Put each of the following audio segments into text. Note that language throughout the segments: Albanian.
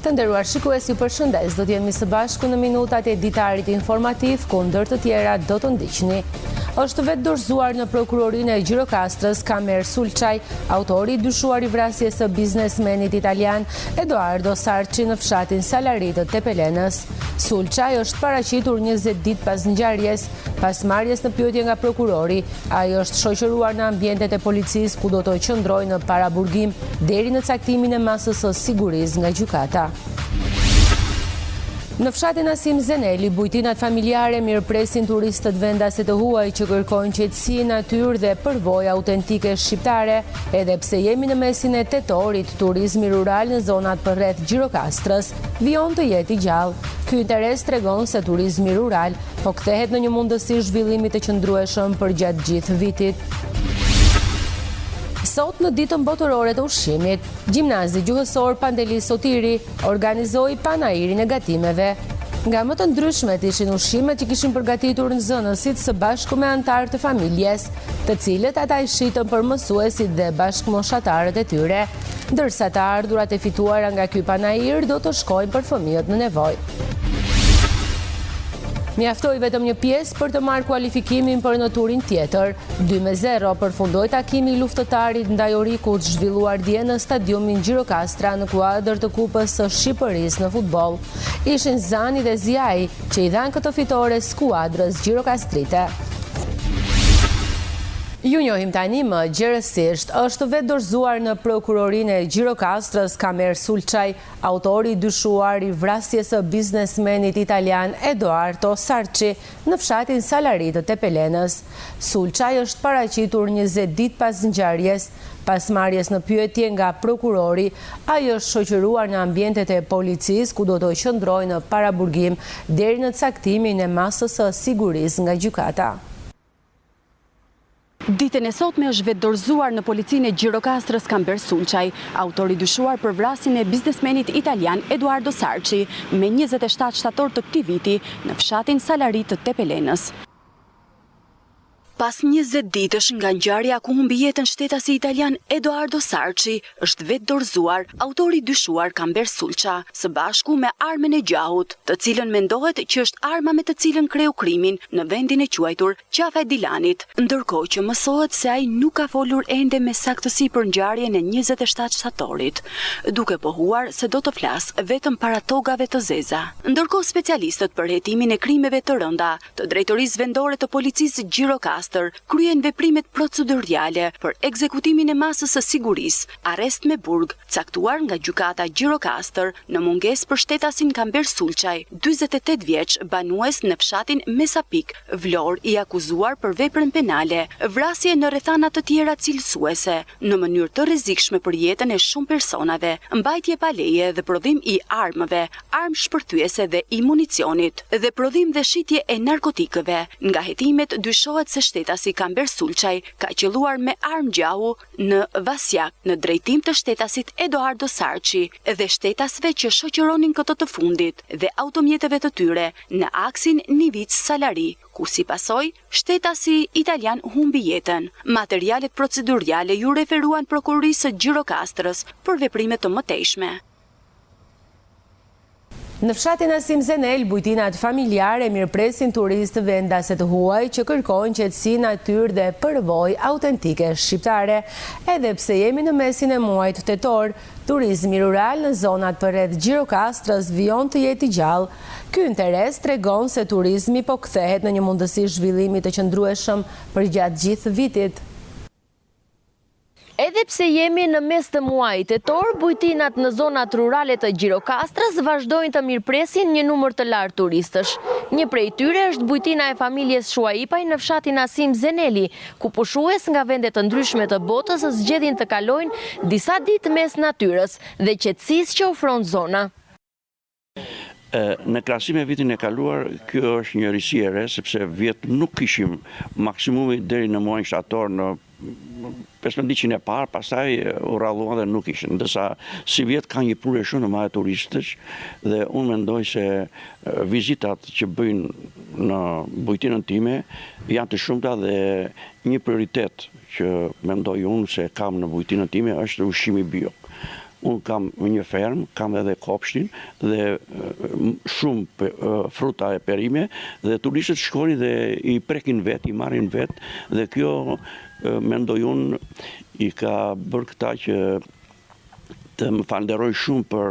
Të nderuar shikues, ju përshëndes. Do t'jemi së bashku në minutat e ditarit informativ, ku ndër të tjera do të ndiqni. Është vetë dorëzuar në prokurorinë e Gjirokastrës Kamer Sulçaj, autori i dyshuar i vrasjes së biznesmenit italian Edoardo Sarçi në fshatin Salari të Tepelenës. Sulçaj është paraqitur 20 ditë pas ngjarjes, pas marrjes në pyetje nga prokurori. Ai është shoqëruar në ambientet e policisë ku do të qëndrojë në paraburgim deri në caktimin e masës së sigurisë nga gjykata. Në fshatin Asim Zeneli, bujtinat familjare mirëpresin turistët vendasit të huaj që kërkojnë qetësi, natyrë dhe përvojë autentike shqiptare, edhe pse jemi në mesin e tetorit, turizmi rural në zonat përreth Gjirokastrës vijon të jetë i gjallë. Ky interes tregon se turizmi rural po kthehet në një mundësi zhvillimi të qëndrueshëm për gjatë gjithë vitit. Sot në ditën botërore të ushqimit, Gjimnazi Gjuhësor Pandeli Sotiri organizoi panairin e gatimeve. Nga më të ndryshmet ishin ushqimet që kishin përgatitur nxënësit së bashku me antarë të familjes, të cilët ata i shitën për mësuesit dhe bashkëmoshatarët e tyre, ndërsa të ardhurat e fituara nga ky panair do të shkojnë për fëmijët në nevojë. Mjaftoi vetëm një pjesë për të marrë kualifikimin për në turin tjetër. 2-0 përfundoi takimi i luftëtarit ndaj Orikut zhvilluar dje në stadiumin Gjirokastra në kuadër të Kupës së Shqipërisë në futboll. Ishin Zani dhe Ziai që i dhanë këtë fitore skuadrës gjirokastrite. Ju njohim tani më gjerësisht. Është vetë dorëzuar në prokurorinë e Gjirokastrës Kamer Sulçaj, autori i dyshuar i vrasjes së biznesmenit italian Edoardo Sarçi në fshatin Salari të Tepelenës. Sulçaj është paraqitur 20 ditë pas ngjarjes. Pas marrjes në pyetje nga prokurori, ai është shoqëruar në ambientet e policisë ku do të qëndrojë në paraburgim deri në caktimin e masës së sigurisë nga gjykata. Ditën e sotme është vetë dorëzuar në policinë e Gjirokastrës Kamer Sulçaj, autori dyshuar për vrasjen e biznesmenit italian Edoardo Sarçi, me 27 shtator të këtij viti në fshatin Salari të Tepelenës. Pas 20 ditësh nga ngjarja ku humbi jetën shtetasi italian Edoardo Sarçi, është vetë dorëzuar autori dyshuar Kamer Sulça, së bashku me armën e gjahut, të cilën mendohet që është arma me të cilën kreu krimin në vendin e quajtur Qafa e Dilanit, ndërkohë që mësohet se ai nuk ka folur ende me saktësi për ngjarjen e 27 shtatorit, duke pohuar se do të flas vetëm para togave të zeza. Ndërkohë specialistët për hetimin e krimeve të rënda të drejtorisë vendore të policisë Gjirokastra kryen veprimet procedurale për ekzekutimin e masës së sigurisë, arrest me burg, caktuar nga gjykata Gjirokastër në mungesë për shtetasin Kamer Sulçaj, 48 vjeç, banues në fshatin Mesapik, Vlorë, i akuzuar për veprën penale, vrasje në rrethana të tjera cilësuese, në mënyrë të rrezikshme për jetën e shumë personave, mbajtje pa leje dhe prodhim i armëve, armë shpërthyese dhe i municionit, dhe prodhim dhe shitje e narkotikëve. Nga hetimet dyshohet se shtetasi Kamer Sulçaj ka qelluar me armë gjahu në Vasjak në drejtim të shtetasit Edoardo Sarçi dhe shtetasve që shoqëronin këtë të fundit dhe automjeteve të tyre në aksin Nivic-Salari, ku si pasojë shtetasi italian humbi jetën. Materialet procedurale ju referuan prokurorisë së Gjirokastrës për veprime të mëtejshme. Në fshatin Asim Zenel, bujtinat familjare mirëpresin turistë vendaset huaj që kërkojnë qetësi, natyrë dhe përvojë autentike shqiptare. Edhe pse jemi në mesin e muajit tetor, turizmi rural në zonat përreth Gjirokastrës vijon të jetë i gjallë. Ky interes tregon se turizmi po kthehet në një mundësi zhvillimi të qëndrueshëm për gjatë gjithë vitit. Edhe pse jemi në mes të muajit tetor, bujtinat në zonat rurale të Gjirokastrës vazhdojnë të mirëpresin një numër të lartë turistësh. Një prej tyre është bujtina e familjes Shuaipaj në fshatin Asim Zeneli, ku pushues nga vende të ndryshme të botës zgjedhin të kalojnë disa ditë mes natyrës dhe qetësisë që ofron zona. Në krahasim me vitin e kaluar, kjo është një risi e re, sepse vjet nuk kishim maksimumi deri në muajin shtator në 15 e parë, pastaj u rralluan dhe nuk ishin. Ndërsa si vjet ka një prurje shumë e madhe turistësh dhe unë mendoj se vizitat që bëjnë në bujtinën time janë të shumta dhe një prioritet që mendoj unë se kam në bujtinën time është ushqimi bio. unë kam një fermë, kam edhe kopshtin dhe shumë fruta e perime dhe turistët shkojnë dhe i prekin vetë, i marrin vetë dhe kjo mendoj unë i ka bërë këta që të më falenderoj shumë për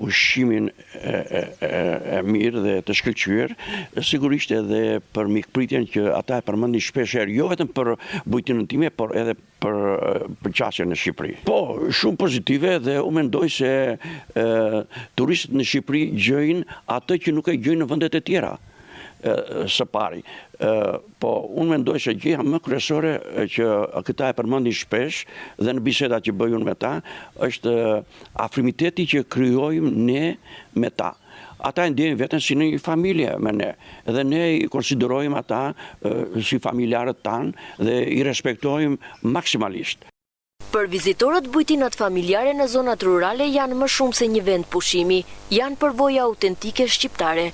ushqimin e mirë dhe të shkëlqyer, sigurisht edhe për mikpritjen që ata e përmendin shpesh herë, jo vetëm për bujtinën time, por edhe për qasjen në Shqipëri. Po, shumë pozitive dhe unë mendoj se turistët në Shqipëri gjojnë atë që nuk e gjojnë në vendet e tjera. Së pari. Po, unë mendoj se gjëja më kryesore që këta e përmendin shpesh dhe në bisedat që bëj unë me ta, është afrimiteti që krijojmë ne me ta. Ata e ndjejnë veten si një familje me ne, dhe ne i konsiderojmë ata si familjarët tanë dhe i respektojmë maksimalisht. Për vizitorët, bujtinat familjare në zonat rurale janë më shumë se një vend pushimi, janë përvoja autentike shqiptare.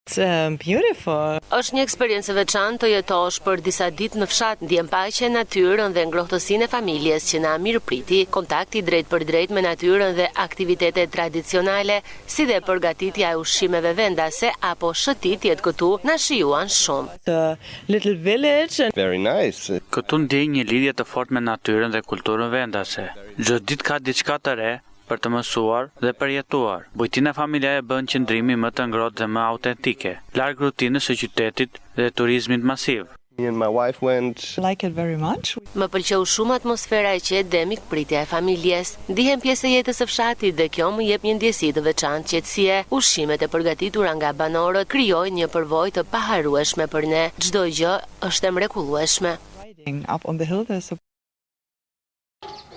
It's beautiful. Është një eksperiencë e veçantë të jetosh për disa ditë në fshat, ndjen paqen natyrën dhe ngrohtësinë e familjes që na mirëpriti, kontakti drejt për drejt me natyrën dhe aktivitete tradicionale, si dhe përgatitja e ushqimeve vendase apo shëtitjet këtu na shijuan shumë. The little village. Very nice. Këtu ndjej një lidhje të fortë me natyrën dhe kulturën vendase. Çdo ditë ka diçka të re për të mësuar dhe përjetuar. Bujtina familjare bën qëndrimi më të ngrohtë dhe më autentike, larg rutinës së qytetit dhe turizmit masiv. Me and my wife went. Like it very much. Më pëlqeu shumë atmosfera e qetë dhe mikpritja e familjes. Ndihem pjesë e jetës së fshatit dhe kjo më jep një ndjesi të veçantë qetësie. Ushqimet e përgatitura nga banorët krijojnë një përvojë të paharrueshme për ne. Çdo gjë është e mrekullueshme. Riding up on the hill, there's a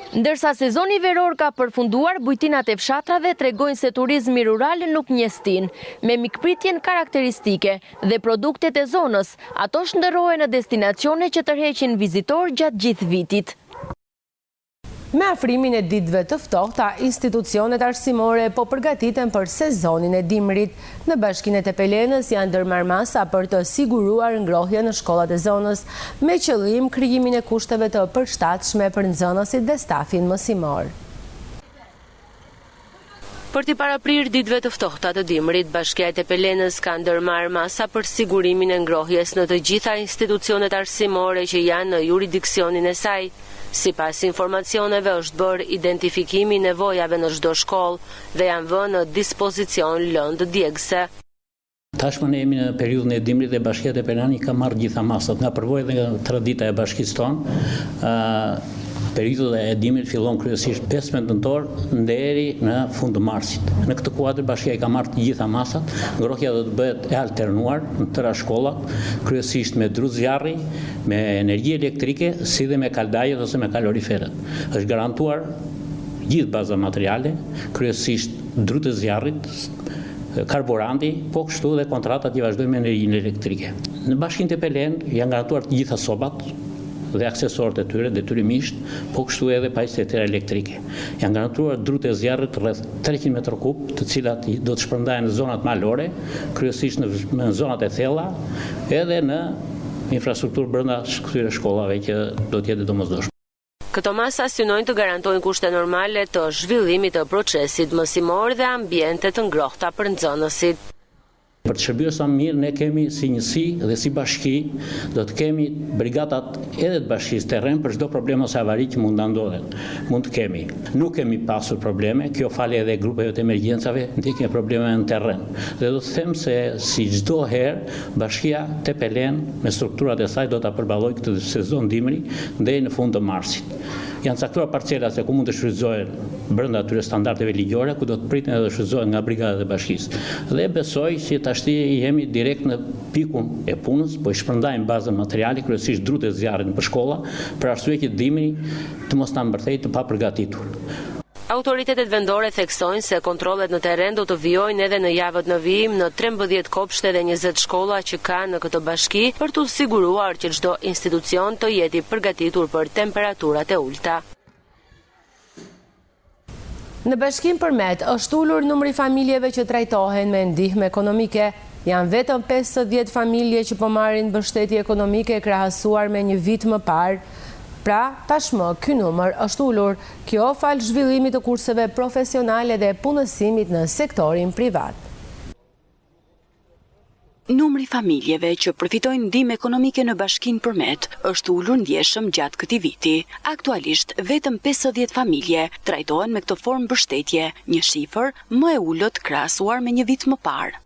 Ndërsa sezoni veror ka përfunduar, bujtinat e fshatrave tregojnë se turizmi rural nuk njëstin, me mikpritjen karakteristike dhe produktet e zonës, ato shndërrohen në destinacione që tërheqin vizitor gjatë gjithë vitit. Me afrimin e ditëve të ftohta, institucionet arsimore po përgatiten për sezonin e dimrit. Në Bashkinë e Tepelenës janë ndërmarrë masa për të siguruar ngrohje në shkollat e zonës, me qëllim krijimin e kushteve të përshtatshme për nxënësit dhe stafin mësimor. Për t'i paraprirë ditëve të ftohta të dimrit, Bashkia e Tepelenës ka ndërmarrë masa për sigurimin e ngrohjes në të gjitha institucionet arsimore që janë në jurisdiksionin e saj. Sipas informacioneve është bërë identifikimi i nevojave në çdo shkollë dhe janë vënë në dispozicion lëndë djegëse. Tashmë ne jemi në periudhën e dimrit dhe Bashkia e Tepelenës ka marrë gjitha masat. Nga përvojë dhe nga tradita e bashkisë tonë, periudha e dimrit fillon kryesisht 15 nëntor deri në fund të marsit. Në këtë kuadër Bashkia i ka marrë të gjitha masat, ngrohja do të bëhet e alternuar në tëra shkollat, kryesisht me dru zjarri, me energji elektrike, si dhe me kaldajet ose me kaloriferet. Është garantuar gjithë baza materiale, kryesisht dru të zjarrit, karburanti, po kështu dhe kontratat që vazhdojnë me energjinë elektrike. Në Bashkinë Tepelenë janë garantuar të gjitha sobat dhe aksesorët e tyre detyrimisht, po kështu edhe pajisjet e tyre elektrike. Janë garantuar drut e zjarrit rreth 300 m3, të cilat do të shpërndahen në zonat malore, kryesisht në zonat e thella, edhe në infrastrukturë brenda këtyre shkollave që do të jetë domosdoshme. Këto masa synojnë të garantojnë kushte normale të zhvillimit të procesit mësimor dhe ambiente të ngrohta për nxënësit. Për të shërbyer sa mirë, ne kemi si njësi dhe si bashki, do të kemi brigadat edhe të bashkisë terren për çdo problem ose avari që mund të ndodhen. Mund të kemi. Nuk kemi pasur probleme, kjo falë edhe grupeve të emergjencave, ndjekin probleme në terren. Dhe do të them se si çdo herë, Bashkia Tepelenë me strukturat e saj do ta përballojë këtë sezon dimri deri në fund të marsit. Janë caktuar parcela se ku mund të shfrytëzohen brenda atyre standardeve ligjore, ku do të priten edhe shfrytëzohen nga brigadat e bashkisë. Dhe besoj që tashti jemi direkt në pikun e punës, po i shpërndajmë bazën materiale, kryesisht drut e zjarrit për shkolla, për arsye që dimri të mos na mbërthejë të papërgatitur. Autoritetet vendore theksojnë se kontrollet në terren do të vijojnë edhe në javët në vijim në 13 kopshte dhe 20 shkolla që ka në këtë bashki për të siguruar që çdo institucion të jeti përgatitur për temperaturat e ulta. Në Bashkinë Përmet është ulur numri familjeve që trajtohen me ndihmë ekonomike. Janë vetëm 50 familje që po marrin mbështetje ekonomike krahasuar me një vit më parë. Pra, tashmë ky numër është ulur, kjo fal zhvillimit të kurseve profesionale dhe punësimit në sektorin privat. Numri familjeve që përfitojnë ndihmë ekonomike në Bashkinë Përmet është ulur ndjeshëm gjatë këtij viti. Aktualisht vetëm 50 familje trajtohen me këtë formë mbështetje, një shifër më e ulët krahasuar me një vit më parë.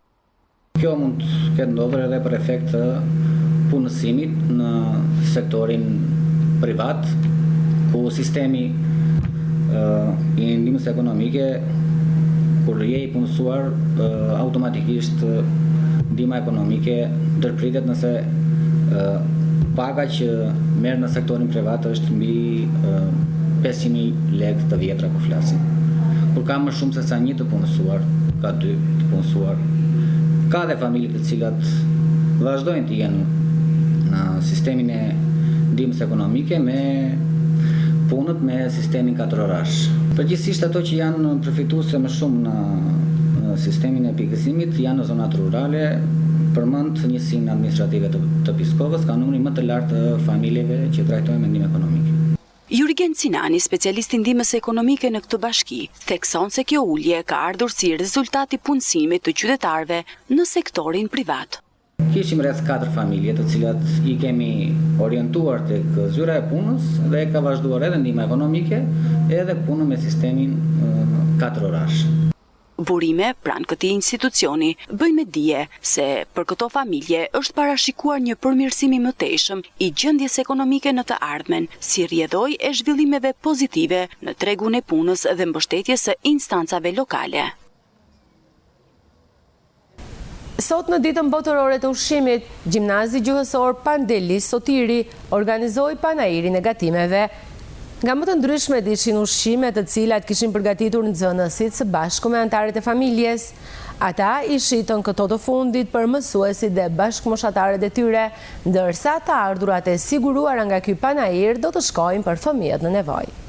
Kjo mund të ketë ndodhur edhe për efekt të punësimit në sektorin privat, ku sistemi i ndihmës ekonomike kur je i punësuar automatikisht ndihma ekonomike ndërpritet nëse paga që merr në sektorin privat është mbi 500.000 lekë të vjetra po flasim. Kur ka më shumë se sa një të punësuar, ka 2 të punësuar, ka dhe familje të cilat vazhdojnë të jenë në sistemin e ndihmës ekonomike me punët me sistemin 4 orash. Përgjithsisht ato që janë përfituese më shumë në sistemin e pikëzimit janë në zonat rurale, përmend njësinë administrative të Piskovës, ka numrin më të lartë të familjeve që trajtojnë me ndihmë ekonomike. Jurgen Sinani, specialist i ndihmës ekonomike në këtë bashki, thekson se kjo ulje ka ardhur si rezultat i punësimit të qytetarëve në sektorin privat. Kishim rreth 4 familje të cilat i kemi orientuar tek zyra e punës dhe ka vazhduar edhe ndihma ekonomike edhe punën me sistemin 4 orash. Burime pranë këtij institucioni bëjnë me dije se për këto familje është parashikuar një përmirësim i mëtejshëm i gjendjes ekonomike në të ardhmen, si rrjedhoj e zhvillimeve pozitive në tregun e punës dhe mbështetjes së instancave lokale. Sot në ditën botërore të ushqimit, Gjimnazi Gjuhësor Pandelis Sotiri organizoi panairin e gatimeve. Nga më të ndryshmet ishin ushqime të cilat kishin përgatitur nxënësit së bashku me anëtarët e familjes. Ata i shitën këto të fundit për mësuesit dhe bashkëmoshatarët e tyre, ndërsa të ardhurat e siguruara nga ky panair do të shkojnë për fëmijët në nevojë.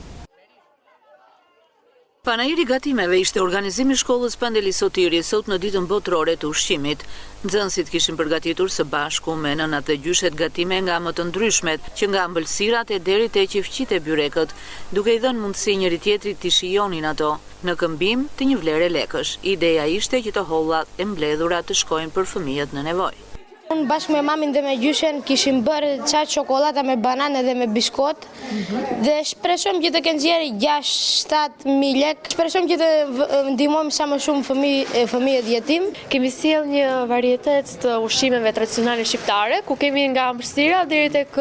Panairi gatimeve ishte organizimi i shkollës Pandelis Sotiri sot në ditën botërore të ushqimit. Nxënësit kishin përgatitur së bashku me nënat dhe gjyshet gatime nga më të ndryshmet, që nga ëmbëlsirat e deri te qifqit e byrekët, duke i dhënë mundësi njëri tjetrit të shijonin ato, në këmbim të një vlere lekësh. Ideja ishte që të hollat e mbledhura të shkojnë për fëmijët në nevojë. Unë bashkë me mamin dhe me gjyshen kishim bërë qatë çokolata me banane dhe me biskot dhe shpresojmë që të kenë zjerë 6-7.000 lek. Shpresojmë që të ndihmojmë sa më shumë fëmijët jetim. Kemi sjell një varietet të ushqimeve tradicionale shqiptare, ku kemi nga ëmbëlsira deri tek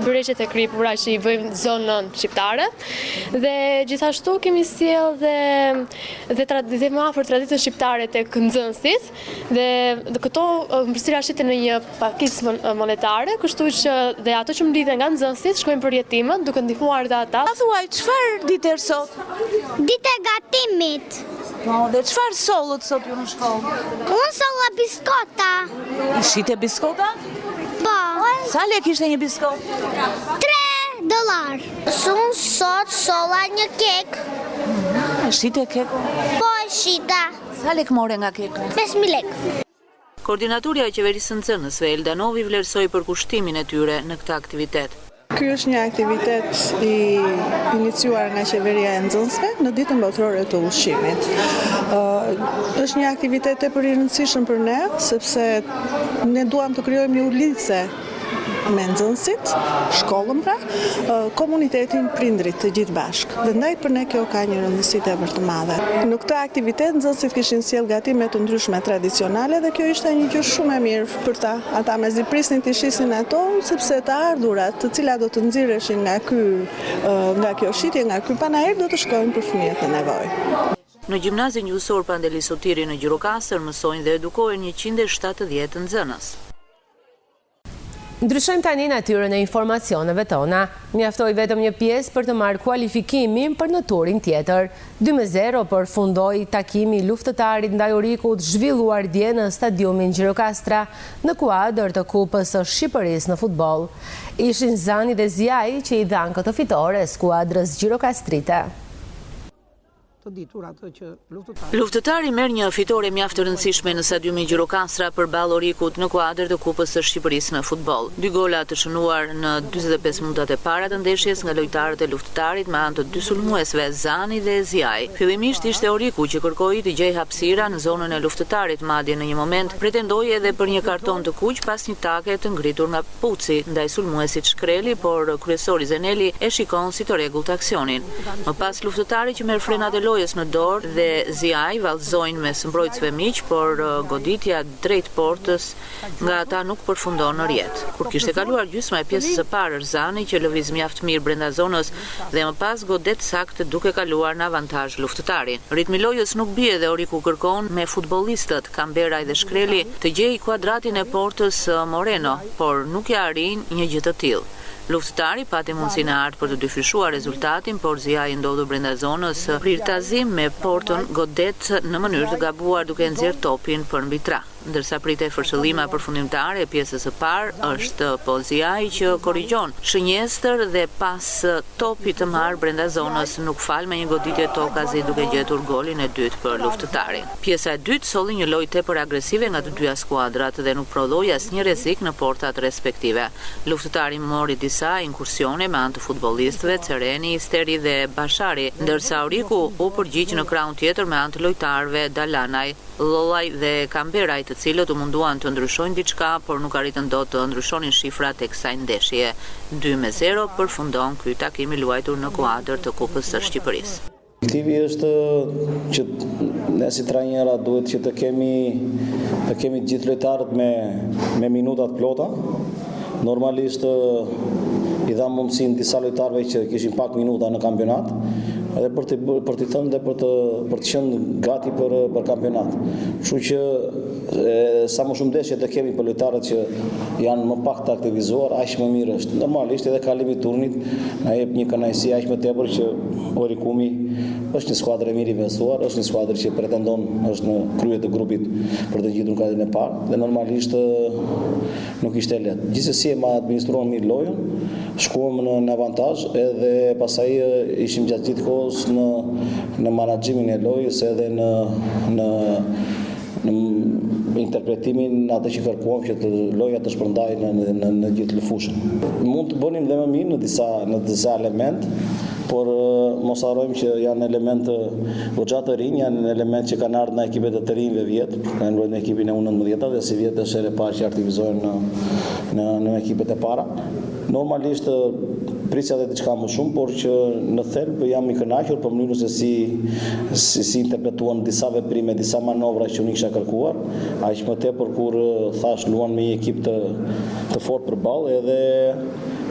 byreqet e kripura që i bëjmë zonën shqiptare. Dhe gjithashtu kemi sjell dhe më afër traditën shqiptare tek nxënësit dhe këto ëmbëlsira shiten në një pakicë monetare, kështu që dhe ato që mblidhen nga nxënësit shkojnë për jetimët, duke ndihmuar dhe ata. Thuaj, çfarë ditë është sot? Ditë e gatimit. Po, dhe çfarë sollët sot ju në shkollë? Unë solla biskota. I shite biskota? Po. Sa lek ishte një biskot? $3. Unë sot solla një kek. E shite kek? Po, e shita. Sa lek more nga kek? 5.000 lek. Koordinatorja e qeverisë nxënësve Elda Novi vlerësoi përkushtimin e tyre në këtë aktivitet. Ky është një aktivitet i iniciuar nga qeveria e nxënësve në ditën botërore të ushqimit. Është një aktivitet tepër i rëndësishëm për ne, sepse ne duam të krijojmë një ulitse me nxënësit, shkollën pra, komunitetin, prindrit të gjithë bashkë. Dhe ndaj për ne kjo ka një rëndësi tepër të madhe. Në këtë aktivitet nxënësit kishin sjell gatime të ndryshme tradicionale dhe kjo ishte një gjë shumë e mirë për ta. Ata mezi prisnin të shisin ato, sepse të ardhurat, të cilat do të nxirreshin nga kjo shitje, nga ky panair, do të shkojnë për fëmijët në nevojë. Në Gjimnazin Gjuhësor Pandelis Sotiri në Gjirokastër mësojnë dhe edukohen 170 nxënës. Ndryshojmë tani natyrën e informacioneve tona. Mjaftoi vetëm një pjesë për të marrë kualifikimin për në turin tjetër. 2-0 përfundoi takimi i luftëtarit ndaj Orikut zhvilluar dje në stadiumin Gjirokastra në kuadër të Kupës së Shqipërisë në futboll. Ishin Zani dhe Zjai që i dhanë këtë fitore skuadrës gjirokastrite. të ditur atë që luftëtari. Luftëtari merr një fitore mjaft të rëndësishme në stadiumin Gjirokastra përballë Orikut në kuadër të Kupës së Shqipërisë në futboll. 2 gola të shënuar në 45 minutat e para të ndeshjes nga lojtarët e luftëtarit me anë të 2 sulmuesve, Zani dhe Ziaj. Fillimisht ishte Oriku që kërkoi të gjejë hapësira në zonën e luftëtarit, madje në një moment pretendoi edhe për një karton të kuq pas një take të ngritur nga Puci ndaj sulmuesit Shkreli, por kryesori Zeneli e shikon si të rregullt aksionin. Më pas luftëtari që merr frenat e lojës në dorë dhe Ziaj vallëzojnë mes mbrojtësve miq, por goditja drejt portës nga ata nuk përfundon në rjet. Kur kishte kaluar gjysma e pjesës së parë, Zani që lëviz mjaft mirë brenda zonës dhe më pas godet saktë duke kaluar në avantazh luftëtarin. Ritmi i lojës nuk bie dhe Oriku kërkon me futbollistët Kamberaj dhe Shkreli të gjejë kuadratin e portës Moreno, por nuk ja arrin një gjë të tillë. Luftëtari pati mundësinë e artë për të dyfishuar rezultatin, por Ziaj ndodhur brenda zonës prirtazim me portën godet në mënyrë të gabuar duke nxjerr topin për mbi tra. Ndërsa pritej fërshëllima përfundimtare e pjesës së parë, është po Ziaj që korrigjon shënjestër dhe pas topit të marrë brenda zonës nuk fal me një goditje tokazi duke gjetur golin e dytë për luftëtarin. Pjesa e dytë solli një lojë tepër agresive nga të dyja skuadrat dhe nuk prodhoi asnjë rrezik në portat respektive. Luftëtari mori disa inkursione me anë të futbollistëve Cereni, Steri dhe Bashari, ndërsa Oriku u përgjigj në krahun tjetër me anë të lojtarëve Dalanaj, Lollaj dhe Kamberaj, të cilët u munduan të ndryshojnë diçka, por nuk arritën dot të ndryshonin shifrat e kësaj ndeshje. 2-0 përfundon ky takim i luajtur në kuadër të Kupës së Shqipërisë. Objektivi është që ne si trajnera duhet që të kemi gjithë lojtarët me minutat plota. Normalisht i dha mundësinë disa lojtarëve që kishin pak minuta në kampionat, edhe për t'i thënë dhe për të qenë gati për kampionat. Kështu që sa më shumë ndeshje të kemi për lojtarët që janë më pak të aktivizuar, aq më mirë është. Normalisht edhe kalimi i turnit na jep një kënaqësi aq më tepër që Orikumi është një skuadër e mirë investuar, është një skuadër që pretendon, është në krye të grupit për të gjetur katën e parë dhe normalisht nuk ishte lehtë. Gjithsesi e administruam mirë lojën, shkuam në avantazh edhe pastaj ishim gjatë gjithë kohës në menaxhimin e lojës edhe në interpretimin atë që kërkuam që loja të shpërndajë në gjithë fushën. Mund të bënim dhe më mirë në disa element, por mos harrojmë që janë elementë goxha të rinj, janë elementë që kanë ardhur nga ekipet e të rinjve vjet, kanë luajtur në ekipin e U19 dhe si vjet është e parë që aktivizohen në ekipet e para. Normalisht prisja dhe diçka më shumë, por që në thelb jam i kënaqur për mënyrën se si interpretuan disa veprime, disa manovra që unë kisha kërkuar, aq më tepër kur thash luan me një ekip të fortë përballë edhe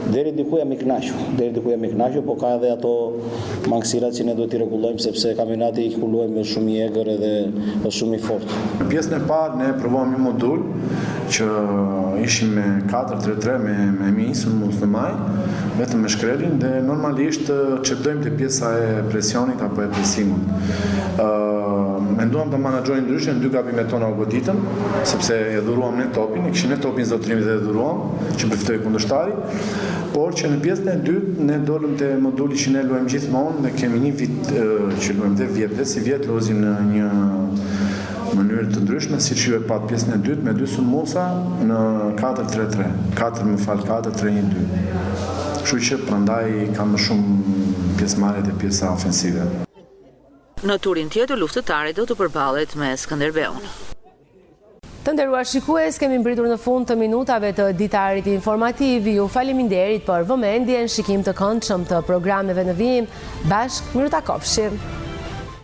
deri diku jam i kënaqur, por ka edhe ato mangësirat që ne duhet t'i rregullojmë sepse kampionati i luajmë me shumë i egër edhe është shumë i fortë. Në pjesën e parë ne provojmë një modul që ishim me 4-3-3 me Misun Muslimaj, vetëm me Shkrelin dhe normalisht çeptojmë te pjesa e presionit apo e presimit. Menduam të menaxhojmë ndryshe, në 2 gabimet tona u goditëm, sepse e dhuruam ne topin, e kishim ne topin zotërimit dhe e dhuruam, që përfitoi kundërshtari, por që në pjesën e dytë ne dolëm te moduli që ne luajmë gjithmonë dhe kemi një vit që luajmë dhe vjet, dhe si vjet lozim në një mënyrë të ndryshme, siç ju e pat pjesën e dytë me 2 sulmuesa në 4-3-3, 4-3-1-2. Kështu që prandaj ka më shumë pjesëmarrje te pjesa ofensive. Në turin tjetër luftëtari do të përballet me Skënderbeun. Të nderuar shikues, kemi mbritur në fund të minutave të ditarit informativ. Ju faleminderit për vëmendjen, shikim të këndshëm të programeve në vijim. Bashkë, miru takofshim.